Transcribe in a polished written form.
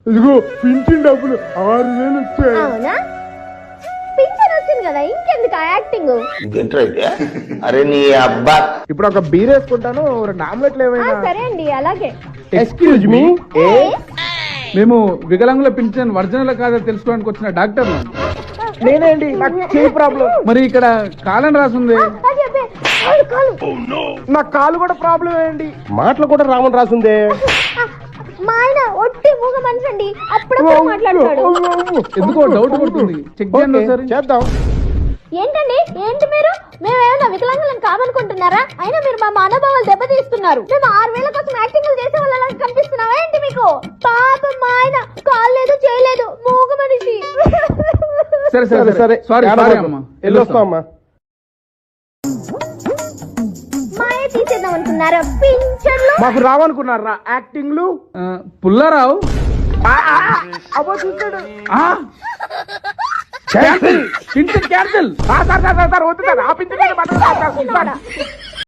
ఇదిగో పింఛన్ డబ్బులు 6,000 వచ్చాయి. అవునా, పింఛన్ వచ్చింది కదా, ఇంకెందుకు ఆ యాక్టింగ్? అరే నీ అబ్బా. ఇప్పుడు ఒక బీర్ వేసుకుంటాను, 2 ఆమ్లెట్లు ఏమైనా. సరే అండి, అలాగే. ఎక్స్క్యూజ్ మీ, మేము వికలాంగుల పింఛన్ ఒరిజినల్ కాదో తెలుసుకోవడానికి వచ్చిన డాక్టర్. నేనే అండి, నాకు చేయి ప్రాబ్లం. మరి ఇక్కడ కాలని రాసింది. అది అబ్బే, కాలు. నా కాలు కూడా ప్రాబ్లం అండి. మాటలు కూడా రామని రాసిందే. మా ఆయన ఒట్టి మూగ మనిషి అండి, అప్పుడప్పుడు మాట్లాడతాడు. ఎందుకో డౌట్ కొడుతుంది, చెక్ చేయండి ఒకసారి. చేద్దాం. ఏంటండి, ఏంటి మీరు? మేమేమైనా వికలాంగులం కామనుకుంటున్నారా? అయినా మీరు మా మనోభావాలు దెబ్బతీస్తున్నారు. మేము 6,000 కోసం యాక్టింగ్ చేసే వాళ్ళ కనిపిస్తున్నావా ఏంటి మీకు? పాపం మా ఆయన కాలు లేదు, చేయలేదు, మూగ మనిషి. సరే సరే సరే, సారీ సారీ అమ్మా, వెళ్ళొస్తామమ్మా. మాయ తీసేద్దాం అనుకున్నారా పింఛన్లు? మాకు రావనుకున్నారా యాక్టింగ్లు? పుల్లారావు అబ్బో చూసాడు. Pension cancel. సార్ వద్దు సార్, ఆ పింఛన్